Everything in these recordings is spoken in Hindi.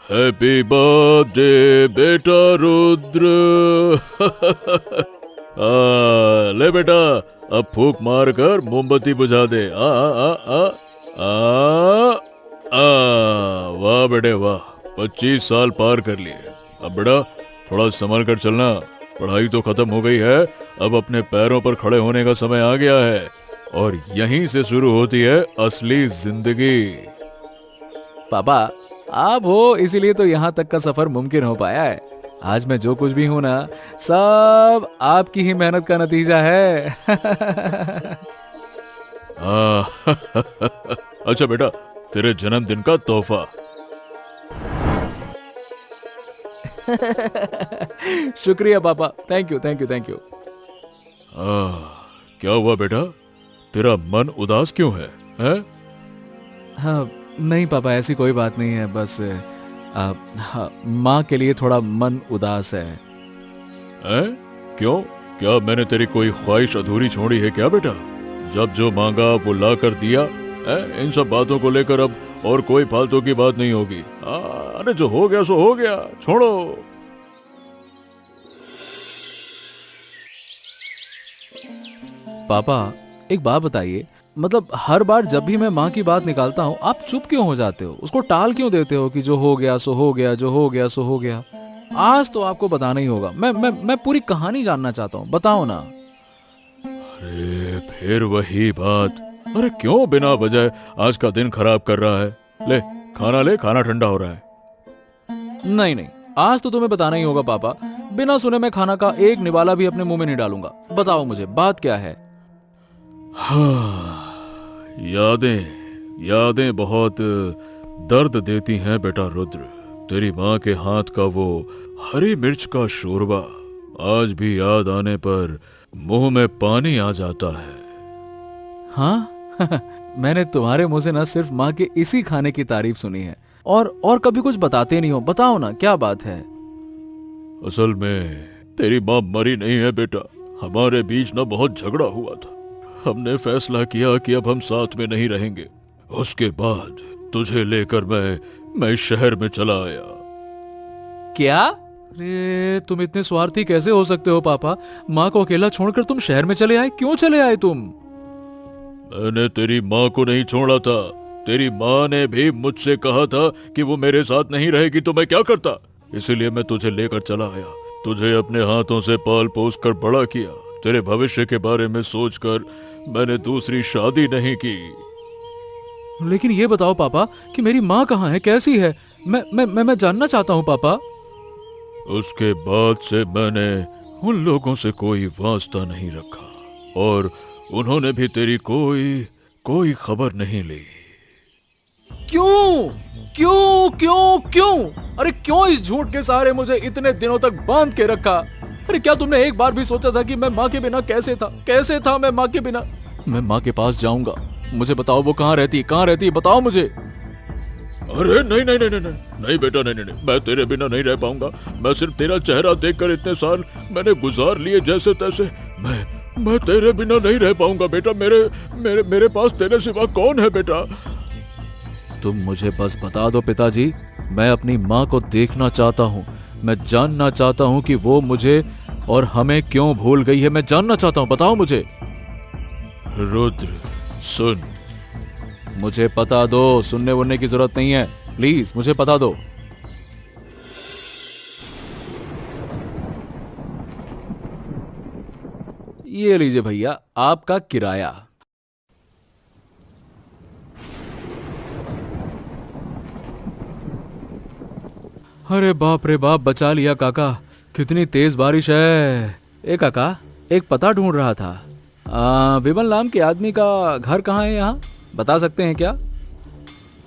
हैप्पी बर्थडे बेटा रुद्र। ले बेटा, अब फूंक मार कर मोमबत्ती बुझा दे। आ आ आ आ आ वाह बेटे वाह, 25 साल पार कर लिए। अब बेटा थोड़ा संभल कर चलना, पढ़ाई तो खत्म हो गई है, अब अपने पैरों पर खड़े होने का समय आ गया है और यहीं से शुरू होती है असली जिंदगी। पापा आप हो, इसीलिए तो यहाँ तक का सफर मुमकिन हो पाया है। आज मैं जो कुछ भी हूं ना, सब आपकी ही मेहनत का नतीजा है। अच्छा बेटा, तेरे जन्मदिन का तोहफा। शुक्रिया पापा, thank you thank you thank you. क्या हुआ बेटा, तेरा मन उदास क्यों है, हैं? हाँ नहीं पापा, ऐसी कोई बात नहीं है, बस हाँ, माँ के लिए थोड़ा मन उदास है। हैं? क्यों, क्या मैंने तेरी कोई ख्वाहिश अधूरी छोड़ी है क्या बेटा? जब जो मांगा वो ला कर दिया है? इन सब बातों को लेकर अब और कोई फालतू की बात नहीं होगी। अरे जो हो गया सो हो गया, छोड़ो। पापा एक बात बताइए, मतलब हर बार जब भी मैं माँ की बात निकालता हूँ आप चुप क्यों हो जाते हो? उसको टाल क्यों देते हो कि जो हो गया सो हो गया, जो हो गया सो हो गया? आज तो आपको बताना ही होगा। मैं पूरी कहानी जानना चाहता हूँ, बताओ ना। अरे फिर वही बात, अरे क्यों बिना वजह आज का दिन खराब कर रहा है? ले खाना ले, खाना ठंडा हो रहा है। नहीं नहीं, आज तो तुम्हें बताना ही होगा पापा। बिना सुने मैं खाना का एक निवाला भी अपने मुंह में नहीं डालूंगा। बताओ मुझे बात क्या है। हाँ, यादें बहुत दर्द देती हैं बेटा रुद्र। तेरी माँ के हाथ का वो हरी मिर्च का शोरबा आज भी याद आने पर मुंह में पानी आ जाता है। हाँ मैंने तुम्हारे मुंह से न सिर्फ माँ के इसी खाने की तारीफ सुनी है, और कभी कुछ बताते नहीं हो। बताओ ना क्या बात है। असल में तेरी माँ मरी नहीं है बेटा, हमारे बीच ना बहुत झगड़ा हुआ था। हमने फैसला किया कि अब हम साथ में नहीं रहेंगे। उसके बाद तुझे लेकर मैं शहर में चला आया। क्या? अरे तुम इतने स्वार्थी कैसे हो सकते हो पापा? माँ को अकेला छोड़कर तुम शहर में चले आए, क्यों चले आए तुम? मैंने तेरी माँ को नहीं छोड़ा था, तेरी माँ ने भी मुझसे कहा था कि वो मेरे साथ नहीं रहेगी तो मैं क्या करता, इसीलिए मैं तुझे लेकर चला आया। तुझे अपने हाथों से पाल पोस कर बड़ा किया। तेरे भविष्य के बारे में सोचकर मैंने दूसरी शादी नहीं की। लेकिन ये बताओ पापा कि मेरी माँ कहाँ है, कैसी है? मैं जानना चाहता हूँ पापा। उसके बाद से मैंने उन लोगों से कोई वास्ता नहीं रखा और उन्होंने भी तेरी कोई खबर नहीं ली। क्यों क्यों क्यों क्यों? अरे क्यों इस झूठ के सहारे मुझे इतने दिनों तक बांध के रखा? अरे क्या तुमने एक बार भी सोचा था कि मैं माँ के बिना कैसे था मैं माँ के बिना? मैं माँ के पास जाऊंगा, मुझे बताओ वो कहाँ रहती है, बताओ मुझे। अरे नहीं नहीं नहीं नहीं नहीं बेटा, नहीं, मैं तेरे बिना नहीं रह पाऊंगा। मैं सिर्फ तेरा चेहरा देखकर इतने साल मैंने गुजार लिए जैसे तैसे। मैं तेरे बिना नहीं रह पाऊंगा बेटा। मेरे पास तेरे सिवा कौन है बेटा? तुम मुझे बस बता दो पिताजी, मैं अपनी माँ को देखना चाहता हूँ। मैं जानना चाहता हूँ कि वो मुझे और हमें क्यों भूल गई है। मैं जानना चाहता हूँ, बताओ मुझे। रुद्र सुन, मुझे पता दो, सुनने वुनने की जरूरत नहीं है, प्लीज मुझे पता दो। ये लीजिए भैया आपका किराया। अरे बाप रे बाप, बचा लिया काका। कितनी तेज बारिश है। ए काका, एक पता ढूंढ रहा था। विमल नाम के आदमी का घर कहाँ है यहाँ, बता सकते हैं क्या?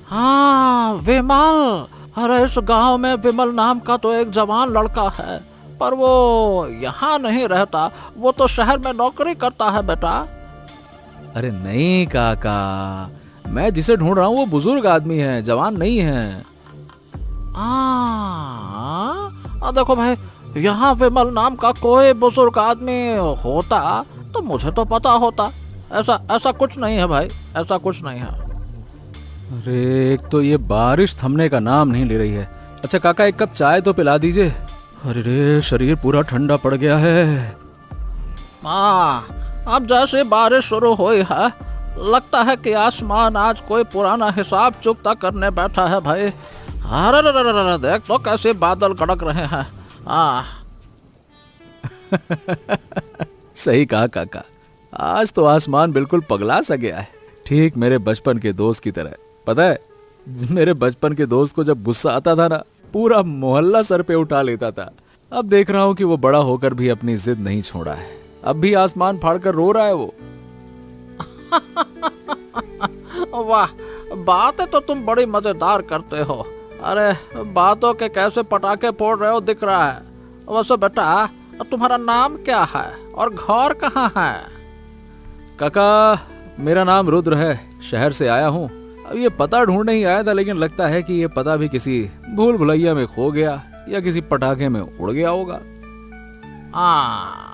हाँ विमल, अरे इस गांव में विमल नाम का तो एक जवान लड़का है, पर वो यहाँ नहीं रहता, वो तो शहर में नौकरी करता है बेटा। अरे नहीं काका, मैं जिसे ढूंढ रहा हूँ वो बुजुर्ग आदमी है, जवान नहीं है। देखो भाई, यहाँ विमल नाम का कोई बुजुर्ग आदमी होता तो मुझे तो पता होता। ऐसा कुछ नहीं है भाई, ऐसा कुछ नहीं है। अरे एक तो ये बारिश थमने का नाम नहीं ले रही है, अच्छा काका, एक कप चाय तो पिला दीजिए। अरे रे, शरीर पूरा ठंडा पड़ गया है। अब जैसे बारिश शुरू हुई है, लगता है कि आसमान आज कोई पुराना हिसाब चुकता करने बैठा है भाई। अरे देख तो कैसे बादल कड़क रहे हैं। सही कहा काका, आज तो आसमान बिल्कुल पगला सा गया है, ठीक मेरे बचपन के दोस्त की तरह। पता है, मेरे बचपन के दोस्त को जब गुस्सा आता था ना, पूरा मोहल्ला सर पे उठा लेता था। अब देख रहा हूँ कि वो बड़ा होकर भी अपनी जिद नहीं छोड़ा है। अब भी आसमान फाड़कर रो रहा है वो। वाह, बातें तो तुम बड़ी मजेदार करते हो। अरे बातों के कैसे पटाखे फोड़ रहे हो दिख रहा है। वैसे बेटा, तुम्हारा नाम क्या है और घर कहाँ है? काका, मेरा नाम रुद्र है, शहर से आया हूँ। अब ये पता ढूंढने ही आया था, लेकिन लगता है कि ये पता भी किसी भूल भुलैया में खो गया या किसी पटाखे में उड़ गया होगा।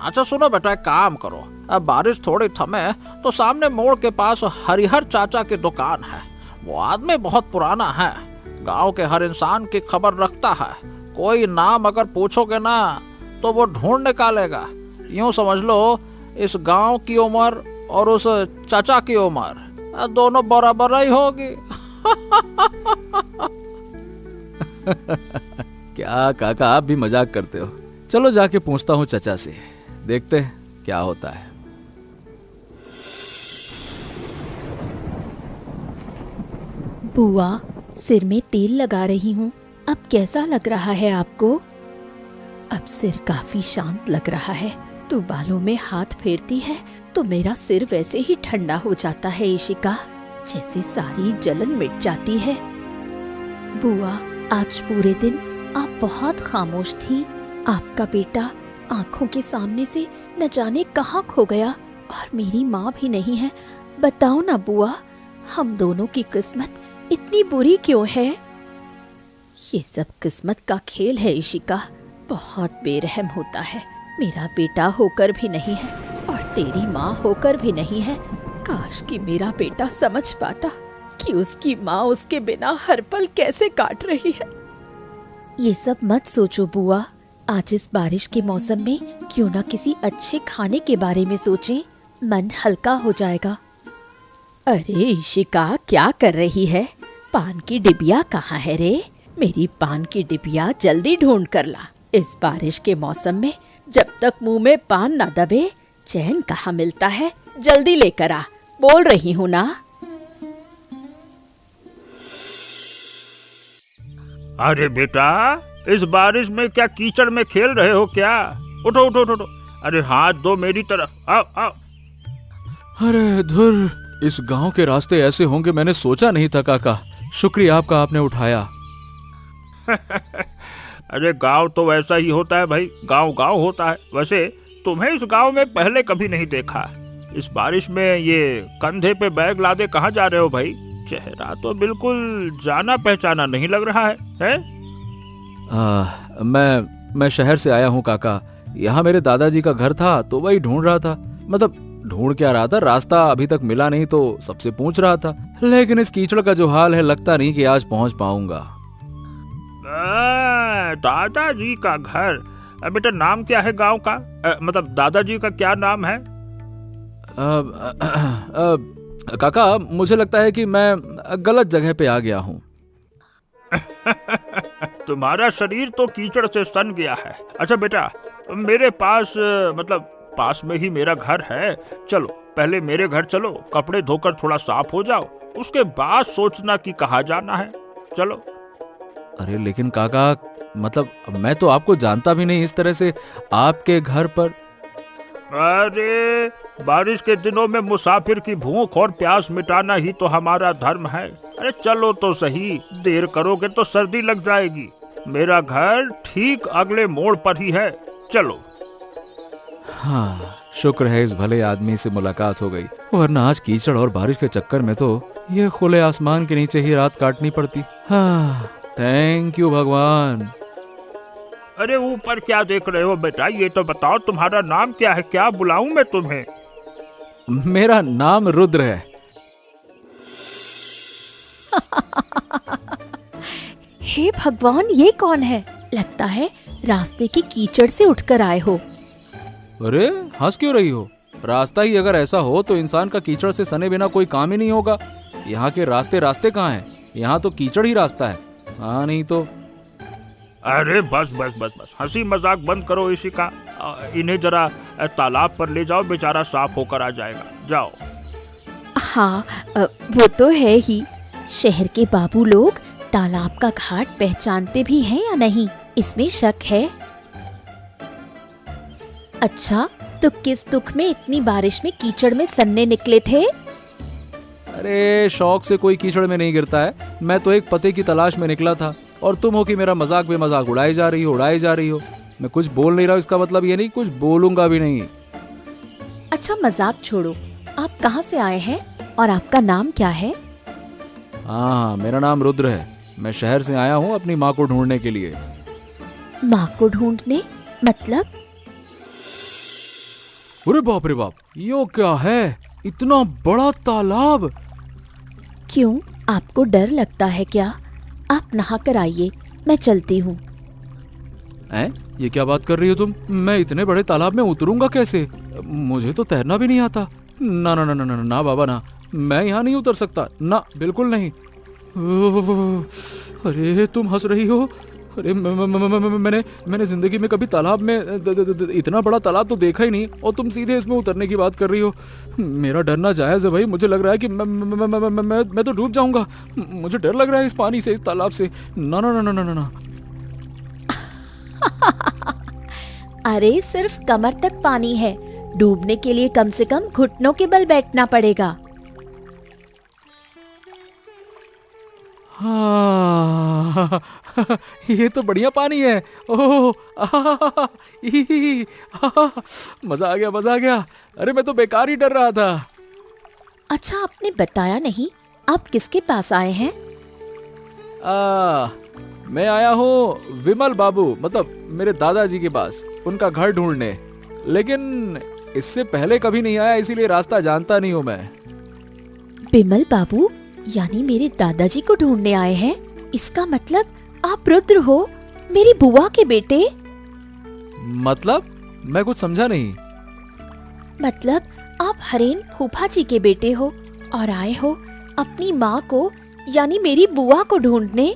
अच्छा सुनो बेटा, एक काम करो, अब बारिश थोड़ी थमे तो सामने मोड़ के पास हरिहर चाचा की दुकान है। वो आदमी बहुत पुराना है, गांव के हर इंसान की खबर रखता है। कोई नाम अगर पूछोगे ना तो वो ढूंढ निकालेगा। यूं समझ लो, इस गांव की उम्र और उस चाचा की उम्र दोनों बराबर ही होगी। क्या काका, आप भी मजाक करते हो। चलो जाके पूछता हूँ चाचा से, देखते हैं क्या होता है। बुआ, सिर में तेल लगा रही हूँ, अब कैसा लग रहा है आपको? अब सिर काफी शांत लग रहा है। तू बालों में हाथ फेरती है तो मेरा सिर वैसे ही ठंडा हो जाता है इशिका, जैसे सारी जलन मिट जाती है। बुआ, आज पूरे दिन आप बहुत खामोश थी। आपका बेटा आंखों के सामने से न जाने कहाँ खो गया, और मेरी माँ भी नहीं है। बताओ ना बुआ, हम दोनों की किस्मत इतनी बुरी क्यों है? ये सब किस्मत का खेल है इशिका, बहुत बेरहम होता है। मेरा बेटा होकर भी नहीं है और तेरी माँ होकर भी नहीं है। काश कि मेरा बेटा समझ पाता कि उसकी माँ उसके बिना हर पल कैसे काट रही है। ये सब मत सोचो बुआ, आज इस बारिश के मौसम में क्यों ना किसी अच्छे खाने के बारे में सोचें, मन हल्का हो जाएगा। अरे इशिका, क्या कर रही है? पान की डिबिया कहाँ है रे? मेरी पान की डिबिया जल्दी ढूंढ कर ला। इस बारिश के मौसम में जब तक मुंह में पान ना दबे, चैन कहाँ मिलता है। जल्दी लेकर आ, बोल रही हूँ ना। अरे बेटा, इस बारिश में क्या कीचड़ में खेल रहे हो क्या? उठो उठो उठो, अरे हाथ दो मेरी तरफ, आओ आओ। अरे धुर, इस गांव के रास्ते ऐसे होंगे मैंने सोचा नहीं था काका। शुक्रिया आपका, आपने उठाया। अरे गांव तो वैसा ही होता है भाई, गांव गांव होता है। वैसे तुम्हें इस गांव में पहले कभी नहीं देखा। इस बारिश में ये कंधे पे बैग लादे कहाँ जा रहे हो भाई? चेहरा तो बिल्कुल जाना पहचाना नहीं लग रहा है? मैं शहर से आया हूँ काका। यहाँ मेरे दादाजी का घर था तो वही ढूंढ रहा था। मतलब ढूंढ क्या रहा था, रास्ता अभी तक मिला नहीं तो सबसे पूछ रहा था। लेकिन इस कीचड़ का जो हाल है, लगता नहीं कि आज पहुँच पाऊंगा। दादाजी का घर? बेटा नाम क्या है गांव का? मतलब दादाजी का क्या नाम है? काका, मुझे लगता है कि मैं गलत जगह पे आ गया हूँ। तुम्हारा शरीर तो कीचड़ से सन गया है। अच्छा बेटा, मेरे पास मतलब पास में ही मेरा घर है। चलो पहले मेरे घर चलो, कपड़े धोकर थोड़ा साफ हो जाओ, उसके बाद सोचना कि कहाँ जाना है। चलो। अरे लेकिन काका, मतलब मैं तो आपको जानता भी नहीं, इस तरह से आपके घर पर। अरे बारिश के दिनों में मुसाफिर की भूख और प्यास मिटाना ही तो हमारा धर्म है। अरे चलो तो सही, देर करोगे तो सर्दी लग जाएगी। मेरा घर ठीक अगले मोड़ पर ही है, चलो। हाँ, शुक्र है इस भले आदमी से मुलाकात हो गई, वरना आज कीचड़ और बारिश के चक्कर में तो ये खुले आसमान के नीचे ही रात काटनी पड़ती। हाँ, थैंक यू भगवान। अरे ऊपर क्या देख रहे हो बेटा? ये तो बताओ तुम्हारा नाम क्या है? क्या बुलाऊं मैं तुम्हें? मेरा नाम रुद्र है। हे भगवान, ये कौन है? लगता है रास्ते के कीचड़ से उठकर आए हो। अरे हंस क्यों रही हो? रास्ता ही अगर ऐसा हो तो इंसान का कीचड़ से सने बिना कोई काम ही नहीं होगा। यहाँ के रास्ते रास्ते कहाँ हैं? यहाँ तो कीचड़ ही रास्ता है। हाँ नहीं तो। अरे बस बस बस बस, हंसी मजाक बंद करो इसी का। इन्हें जरा तालाब पर ले जाओ, बेचारा साफ होकर आ जाएगा। जाओ। हाँ, वो तो है ही। शहर के बाबू लोग तालाब का घाट पहचानते भी हैं या नहीं, इसमें शक है। अच्छा, तो किस दुख में इतनी बारिश में कीचड़ में सन्ने निकले थे? अरे शौक से कोई कीचड़ में नहीं गिरता है। मैं तो एक पते की तलाश में निकला था और तुम हो कि मेरा मजाक में मजाक उड़ाई जा रही हो। मैं कुछ बोल नहीं रहा हूँ, इसका मतलब ये नहीं कुछ बोलूंगा भी नहीं। अच्छा मजाक छोड़ो, आप कहाँ से आए हैं और आपका नाम क्या है? हाँ, मेरा नाम रुद्र है। मैं शहर से आया हूँ अपनी माँ को ढूंढने के लिए। माँ को ढूंढने मतलब? अरे बाप रे बाप, यो क्या है? इतना बड़ा तालाब! क्यों, आपको डर लगता है क्या? आप नहा कर आइए, मैं चलती हूँ। ये क्या बात कर रही हो तुम? मैं इतने बड़े तालाब में उतरूंगा कैसे? मुझे तो तैरना भी नहीं आता। ना ना ना ना ना, ना बाबा ना, मैं यहाँ नहीं उतर सकता ना, बिल्कुल नहीं। अरे तुम हंस रही हो? अरे मैंने जिंदगी में कभी तालाब में इतना बड़ा तालाब तो देखा ही नहीं, और तुम सीधे इसमें उतरने की बात कर रही हो। मेरा डरना जायज है भाई। मुझे लग रहा है कि मैं तो डूब जाऊंगा। मुझे डर लग रहा है इस पानी से, इस तालाब से। ना ना ना ना ना ना। अरे सिर्फ कमर तक पानी है, डूबने के लिए कम से कम घुटनों के बल बैठना पड़ेगा। हाँ, ये तो बढ़िया पानी है। ओह, मजा आ गया, मजा आ गया। अरे मैं तो बेकार ही डर रहा था। अच्छा, आपने बताया नहीं, आप किसके पास आए हैं? मैं आया हूँ विमल बाबू, मतलब मेरे दादाजी के पास, उनका घर ढूंढने। लेकिन इससे पहले कभी नहीं आया, इसीलिए रास्ता जानता नहीं हूँ मैं। विमल बाबू यानी मेरे दादाजी को ढूंढने आए हैं? इसका मतलब आप रुद्र हो, मेरी बुआ के बेटे? मतलब मैं कुछ समझा नहीं। मतलब आप हरेन फूफा जी के बेटे हो और आए हो अपनी माँ को यानी मेरी बुआ को ढूंढने?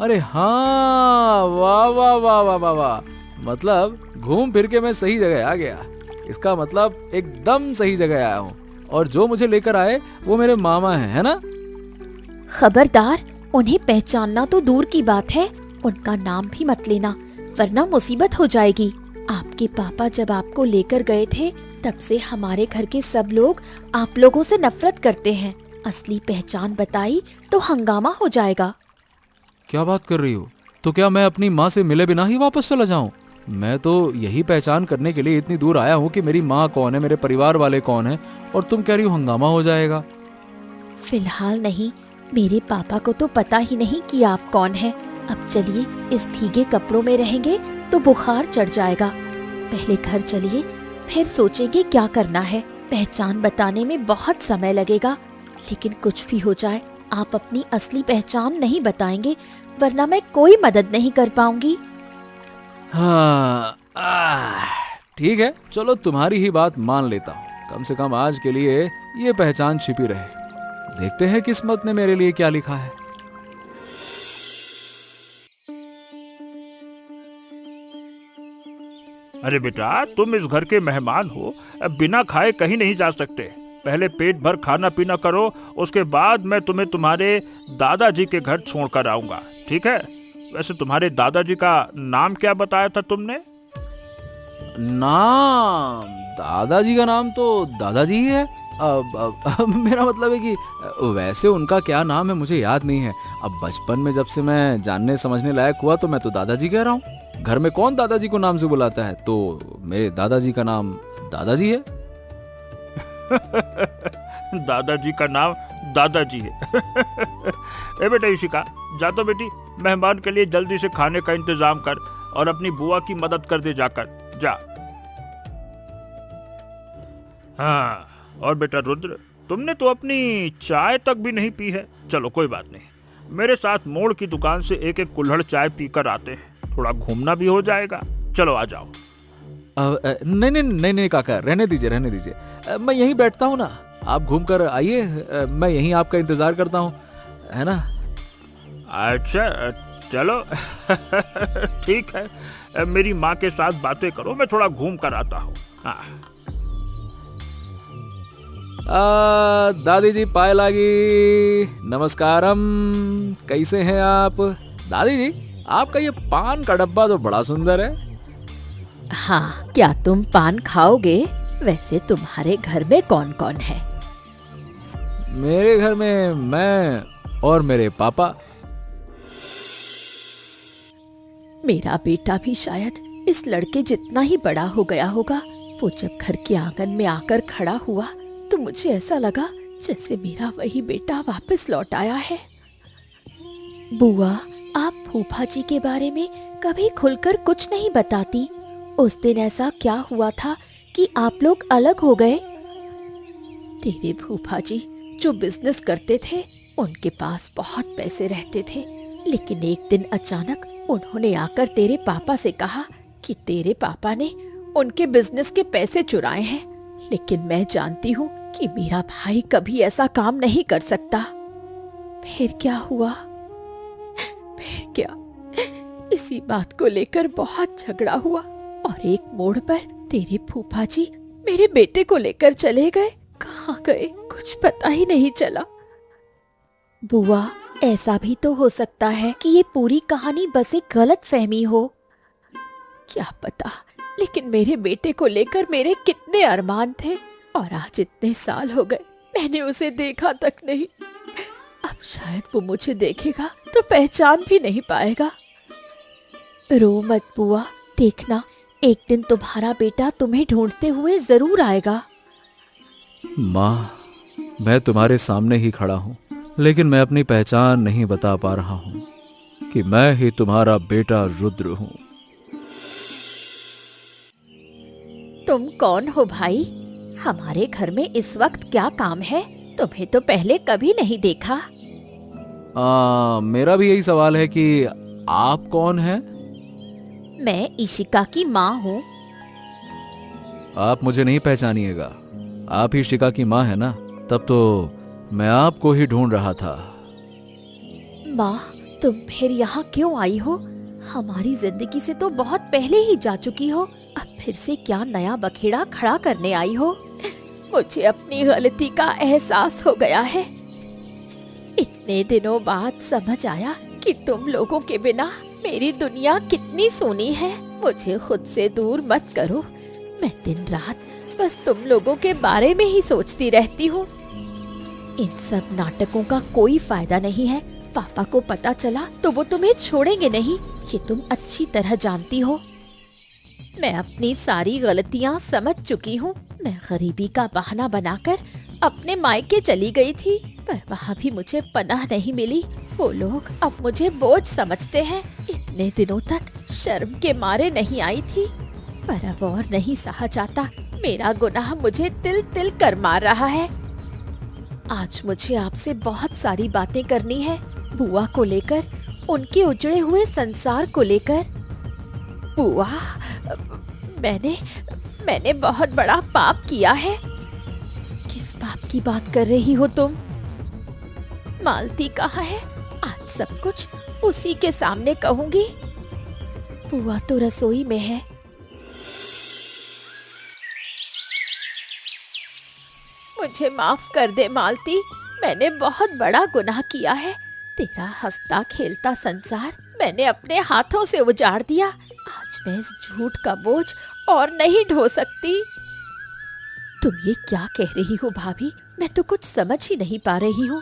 अरे हाँ, वाह वाह वाह वाह वाह वाह। मतलब घूम फिर के मैं सही जगह आ गया। इसका मतलब एकदम सही जगह आया हूँ, और जो मुझे लेकर आए वो मेरे मामा हैं, है ना? खबरदार, उन्हें पहचानना तो दूर की बात है, उनका नाम भी मत लेना, वरना मुसीबत हो जाएगी। आपके पापा जब आपको लेकर गए थे, तब से हमारे घर के सब लोग आप लोगों से नफरत करते हैं। असली पहचान बताई तो हंगामा हो जाएगा। क्या बात कर रही हो? तो क्या मैं अपनी माँ से मिले बिना ही वापस चला जाऊं? मैं तो यही पहचान करने के लिए इतनी दूर आया हूँ कि मेरी माँ कौन है, मेरे परिवार वाले कौन है, और तुम कह रही हो हंगामा हो जाएगा। फिलहाल नहीं, मेरे पापा को तो पता ही नहीं कि आप कौन हैं। अब चलिए, इस भीगे कपड़ों में रहेंगे तो बुखार चढ़ जाएगा। पहले घर चलिए, फिर सोचेंगे क्या करना है। पहचान बताने में बहुत समय लगेगा, लेकिन कुछ भी हो जाए आप अपनी असली पहचान नहीं बताएंगे, वरना मैं कोई मदद नहीं कर पाऊंगी। हाँ, ठीक है, चलो तुम्हारी ही बात मान लेता हूँ। कम से कम आज के लिए ये पहचान छिपी रहे। देखते हैं किस्मत ने मेरे लिए क्या लिखा है। अरे बेटा, तुम इस घर के मेहमान हो, अब बिना खाए कहीं नहीं जा सकते। पहले पेट भर खाना पीना करो, उसके बाद मैं तुम्हें तुम्हारे दादाजी के घर छोड़कर आऊंगा, ठीक है? वैसे तुम्हारे दादाजी का नाम क्या बताया था तुमने? नाम? दादाजी का नाम तो दादाजी ही है। मेरा मतलब है कि वैसे उनका क्या नाम है मुझे याद नहीं है। अब बचपन में जब से मैं जानने समझने लायक हुआ तो मैं तो दादाजी कह रहा हूँ। घर में कौन दादाजी को नाम से बुलाता है? तो मेरे दादाजी का नाम दादाजी है। दादाजी का नाम दादाजी है। ए बेटा इशिका, जा तो बेटी, मेहमान के लिए जल्दी से खाने का इंतजाम कर और अपनी बुआ की मदद कर दे, जाकर जा। हाँ, और बेटा रुद्र, तुमने तो अपनी चाय तक भी नहीं पी है। चलो कोई बात नहीं, मेरे साथ मोड़ की दुकान से एक एक कुल्हड़ चाय पीकर आते हैं, थोड़ा घूमना भी हो जाएगा। चलो आ जाओ। नहीं नहीं नहीं नहीं काका, रहने दीजिए रहने दीजिए, मैं यहीं बैठता हूँ ना, आप घूम कर आइए, मैं यहीं आपका इंतजार करता हूँ, है ना? अच्छा चलो ठीक है, मेरी माँ के साथ बातें करो, मैं थोड़ा घूम कर आता हूँ। हाँ। दादी जी पाए लागी, नमस्कारम, कैसे हैं आप? दादी जी, आपका ये पान का डब्बा तो बड़ा सुंदर है। हाँ, क्या तुम पान खाओगे? वैसे तुम्हारे घर में कौन कौन है? मेरे घर में मैं और मेरे पापा। मेरा बेटा भी शायद इस लड़के जितना ही बड़ा हो गया होगा। वो जब घर के आंगन में आकर खड़ा हुआ तो मुझे ऐसा लगा जैसे मेरा वही बेटा वापस लौट आया है। बुआ, आप फूफा जी के बारे में कभी खुलकर कुछ नहीं बताती। उस दिन ऐसा क्या हुआ था कि आप लोग अलग हो गए? तेरे फूफा जी जो बिजनेस करते थे, उनके पास बहुत पैसे रहते थे, लेकिन एक दिन अचानक उन्होंने आकर तेरे पापा से कहा कि तेरे पापा ने उनके बिजनेस के पैसे चुराए हैं। लेकिन मैं जानती हूँ कि मेरा भाई कभी ऐसा काम नहीं कर सकता। फिर क्या हुआ? फिर क्या? इसी बात को लेकर बहुत झगड़ा हुआ और एक मोड़ पर तेरे फूफा जी मेरे बेटे को लेकर चले गए। कहाँ गए कुछ पता ही नहीं चला। बुआ, ऐसा भी तो हो सकता है कि ये पूरी कहानी बस एक गलत फहमी हो। क्या पता, लेकिन मेरे बेटे को लेकर मेरे कितने अरमान थे और आज इतने साल हो गए मैंने उसे देखा तक नहीं। अब शायद वो मुझे देखेगा तो पहचान भी नहीं पाएगा। रो मत बुआ, देखना एक दिन तुम्हारा बेटा तुम्हें ढूंढते हुए जरूर आएगा। माँ, मैं तुम्हारे सामने ही खड़ा हूँ, लेकिन मैं अपनी पहचान नहीं बता पा रहा हूँ कि मैं ही तुम्हारा बेटा रुद्र हूँ। तुम कौन हो भाई? हमारे घर में इस वक्त क्या काम है? तुम्हें तो पहले कभी नहीं देखा। मेरा भी यही सवाल है कि आप कौन हैं? मैं इशिका की माँ हूँ। आप मुझे नहीं पहचानिएगा, आप ही इशिका की माँ है ना? तब तो मैं आपको ही ढूंढ रहा था। माँ, तुम फिर यहाँ क्यों आई हो? हमारी जिंदगी से तो बहुत पहले ही जा चुकी हो, अब फिर से क्या नया बखेड़ा खड़ा करने आई हो? मुझे अपनी गलती का एहसास हो गया है। इतने दिनों बाद समझ आया कि तुम लोगों के बिना मेरी दुनिया कितनी सूनी है। मुझे खुद से दूर मत करो, मैं दिन रात बस तुम लोगों के बारे में ही सोचती रहती हूँ। इन सब नाटकों का कोई फायदा नहीं है। पापा को पता चला तो वो तुम्हें छोड़ेंगे नहीं, ये तुम अच्छी तरह जानती हो। मैं अपनी सारी गलतियाँ समझ चुकी हूँ। मैं गरीबी का बहाना बनाकर अपने मायके चली गई थी, पर वहाँ भी मुझे पनाह नहीं मिली। वो लोग अब मुझे बोझ समझते हैं। इतने दिनों तक शर्म के मारे नहीं आई थी, पर अब और नहीं सहा जाता। मेरा गुनाह मुझे तिल तिल कर मार रहा है। आज मुझे आपसे बहुत सारी बातें करनी है, बुआ को लेकर, उनके उजड़े हुए संसार को लेकर। बुआ, मैंने बहुत बड़ा पाप किया है। किस पाप की बात कर रही हो तुम? मालती कहाँ है? आज सब कुछ उसी के सामने कहूंगी। बुआ तो रसोई में है। मुझे माफ कर दे मालती, मैंने बहुत बड़ा गुनाह किया है। तेरा हंसता खेलता संसार मैंने अपने हाथों से उजाड़ दिया। आज मैं इस झूठ का बोझ और नहीं ढो सकती। तुम ये क्या कह रही हो भाभी? मैं तो कुछ समझ ही नहीं पा रही हूँ।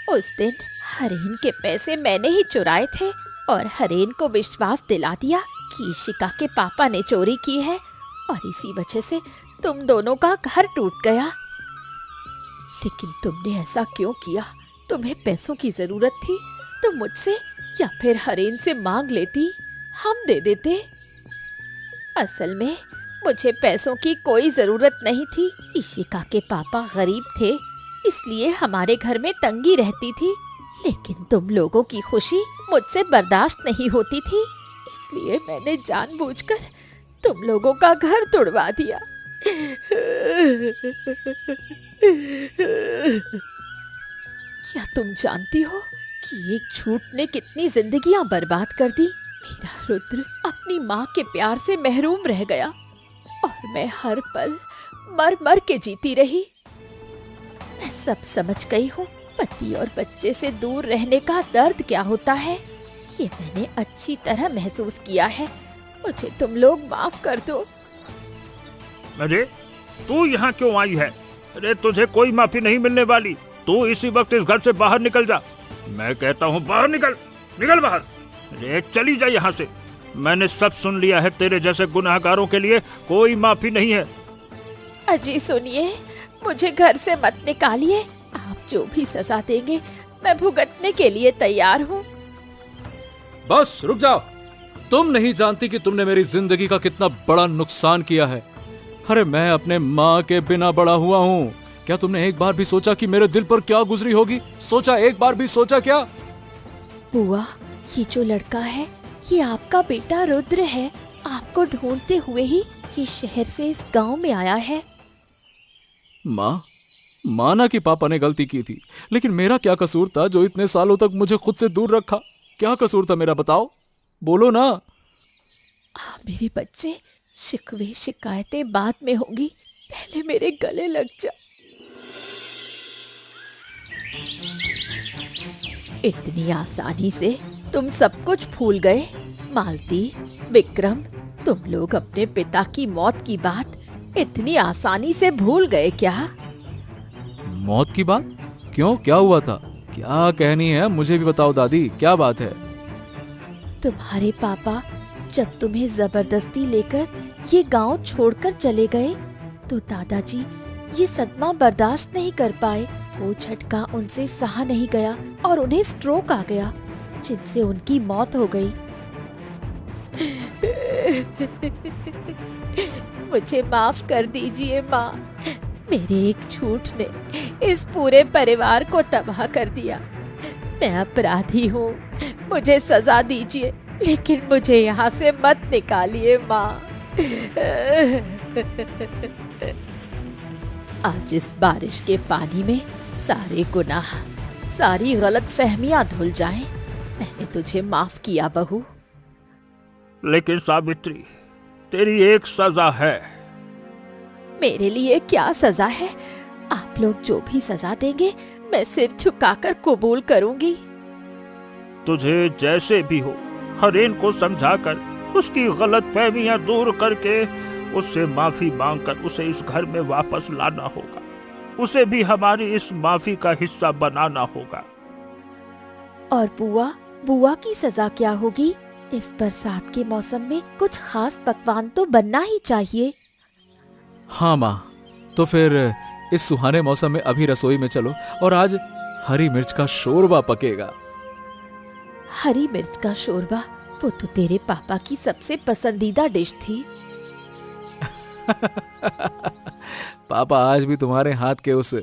उस दिन हरेन के पैसे मैंने ही चुराए थे और हरेन को विश्वास दिला दिया कि इशिका के पापा ने चोरी की है, और इसी वजह से तुम दोनों का घर टूट गया। लेकिन तुमने ऐसा क्यों किया? तुम्हें पैसों की जरूरत थी तो मुझसे या फिर हरेन से मांग लेती, हम दे देते। असल में मुझे पैसों की कोई जरूरत नहीं थी। इशिका के पापा गरीब थे, इसलिए हमारे घर में तंगी रहती थी। लेकिन तुम लोगों की खुशी मुझसे बर्दाश्त नहीं होती थी, इसलिए मैंने जानबूझकर तुम लोगों का घर तोड़वा दिया। क्या तुम जानती हो कि एक झूठ ने कितनी जिंदगियां बर्बाद कर दी? मेरा रुद्र अपनी माँ के प्यार से महरूम रह गया और मैं हर पल मर मर के जीती रही। मैं सब समझ गई हूँ पति और बच्चे से दूर रहने का दर्द क्या होता है। ये मैंने अच्छी तरह महसूस किया है। मुझे तुम लोग माफ कर दो। अरे तू यहाँ क्यों आई है? अरे तुझे कोई माफी नहीं मिलने वाली। तू इसी वक्त इस घर से बाहर निकल जा। मैं कहता हूँ बाहर निकल, निकल बाहर। अरे चली जा यहाँ से। मैंने सब सुन लिया है। तेरे जैसे गुनाहगारों के लिए कोई माफी नहीं है। अजी सुनिए, मुझे घर से मत निकालिए। आप जो भी सजा देंगे मैं भुगतने के लिए तैयार हूँ। बस रुक जाओ। तुम नहीं जानती कि तुमने मेरी जिंदगी का कितना बड़ा नुकसान किया है। अरे मैं अपने माँ के बिना बड़ा हुआ हूँ। क्या तुमने एक बार भी सोचा कि मेरे दिल पर क्या गुजरी होगी? सोचा, एक बार भी सोचा क्या? बुआ, ये जो लड़का है ये आपका बेटा रुद्र है। आपको ढूंढते हुए ही ये शहर से इस गांव में आया है। माँ, माना कि पापा ने गलती की थी, लेकिन मेरा क्या कसूर था जो इतने सालों तक मुझे खुद से दूर रखा? क्या कसूर था मेरा, बताओ, बोलो ना। मेरे बच्चे, शिकवे शिकायतें बाद में होंगी, पहले मेरे गले लग जा। इतनी आसानी से तुम सब कुछ भूल गए? मालती, विक्रम, तुम लोग अपने पिता की मौत की बात इतनी आसानी से भूल गए क्या? मौत की बात? क्यों, क्या हुआ था? क्या कहनी है, मुझे भी बताओ दादी, क्या बात है? तुम्हारे पापा जब तुम्हें जबरदस्ती लेकर ये गांव छोड़कर चले गए तो दादाजी ये सदमा बर्दाश्त नहीं कर पाए। वो झटका उनसे सहा नहीं गया और उन्हें स्ट्रोक आ गया, जिनसे उनकी मौत हो गई। मुझे माफ कर दीजिए माँ। मेरे एक झूठ ने इस पूरे परिवार को तबाह कर दिया। मैं अपराधी हूँ, मुझे सजा दीजिए, लेकिन मुझे यहाँ से मत निकालिए माँ। आज इस बारिश के पानी में सारे गुनाह, सारी गलत फहमियां धुल जाएं। मैंने तुझे माफ किया बहू। लेकिन सावित्री, तेरी एक सजा है। मेरे लिए क्या सजा है? आप लोग जो भी सजा देंगे मैं सिर झुकाकर कबूल करूंगी। तुझे जैसे भी हो हरेन को समझाकर, उसकी गलत फहमियां दूर करके, उससे माफी मांगकर उसे इस घर में वापस लाना होगा। उसे भी हमारी इस माफी का हिस्सा बनाना होगा। और बुआ की सजा क्या होगी? इस बरसात के मौसम में कुछ खास पकवान तो बनना ही चाहिए। हाँ माँ, तो फिर इस सुहाने मौसम में अभी रसोई में चलो और आज हरी मिर्च का शोरबा पकेगा। हरी मिर्च का शोरबा? वो तो तेरे पापा की सबसे पसंदीदा डिश थी। पापा आज भी तुम्हारे हाथ के उस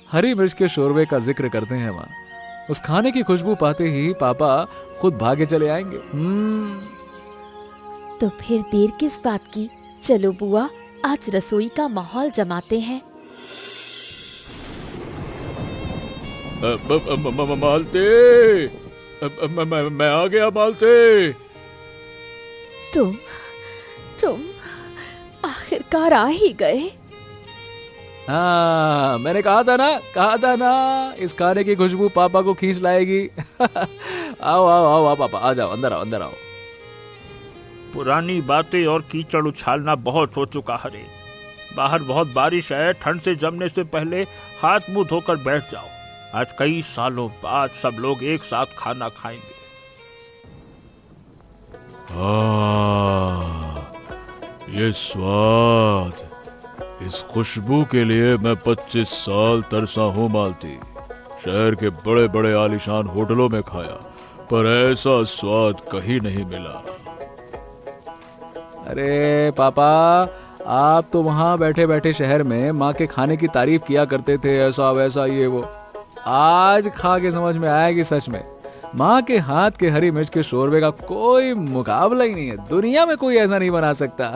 हरी मिर्च के शोरबे का जिक्र करते हैं माँ। उस खाने की खुशबू पाते ही पापा खुद भागे चले आएंगे। तो फिर देर किस बात की? चलो बुआ, आज रसोई का माहौल जमाते हैं। मालते, मैं आ गया मालते। तुम आखिरकार आ ही गए। हाँ, मैंने कहा था ना, इस खाने की खुशबू पापा को खींच लाएगी। आओ आओ आओ आओ पापा, आ जाओ, अंदर आओ, अंदर आओ। पुरानी बातें और कीचड़ उछालना बहुत हो चुका है। बाहर बहुत बारिश है। ठंड से जमने से पहले हाथ मुंह धोकर बैठ जाओ। आज कई सालों बाद सब लोग एक साथ खाना खाएंगे। ये स्वाद, इस खुशबू के लिए मैं 25 साल तरसा हूँ मालती। शहर के बड़े बड़े आलीशान होटलों में खाया, पर ऐसा स्वाद कहीं नहीं मिला। अरे पापा, आप तो वहां बैठे बैठे शहर में माँ के खाने की तारीफ किया करते थे, ऐसा वैसा ये वो। आज खा के समझ में आएगी सच में माँ के हाथ के हरी मिर्च के शोरबे का कोई मुकाबला ही नहीं है। दुनिया में कोई ऐसा नहीं बना सकता।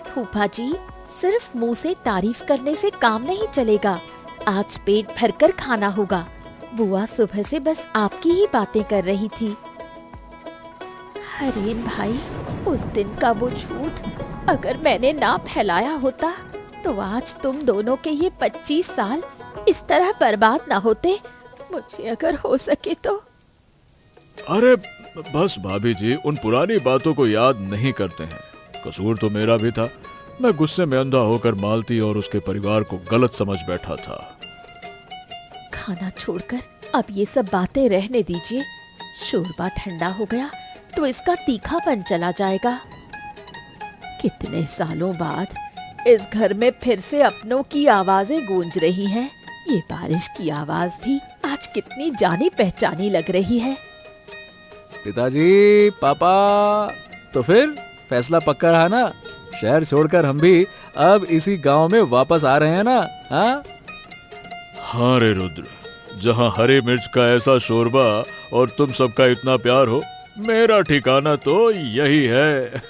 फूफा जी, सिर्फ मुंह से तारीफ करने से काम नहीं चलेगा। आज पेट भरकर खाना होगा। बुआ सुबह से बस आपकी ही बातें कर रही थी। हरेन भाई, उस दिन का वो झूठ अगर मैंने ना फैलाया होता तो आज तुम दोनों के ये 25 साल इस तरह बर्बाद ना होते। मुझे अगर हो सके तो। अरे बस भाभी जी, उन पुरानी बातों को याद नहीं करते हैं। कसूर तो मेरा भी था। मैं गुस्से में अंधा होकर मालती और उसके परिवार को गलत समझ बैठा था। खाना छोड़कर अब ये सब बातें रहने दीजिए। शोरबा ठंडा हो गया तो इसका तीखापन चला जाएगा। कितने सालों बाद इस घर में फिर से अपनों की आवाजें गूंज रही हैं। ये बारिश की आवाज भी आज कितनी जानी पहचानी लग रही है। पिताजी, पापा, तो फिर फैसला पक्का रहा ना? शहर छोड़कर हम भी अब इसी गांव में वापस आ रहे हैं ना? हाँ रे रुद्र, जहाँ हरी मिर्च का ऐसा शोरबा और तुम सबका इतना प्यार हो, मेरा ठिकाना तो यही है।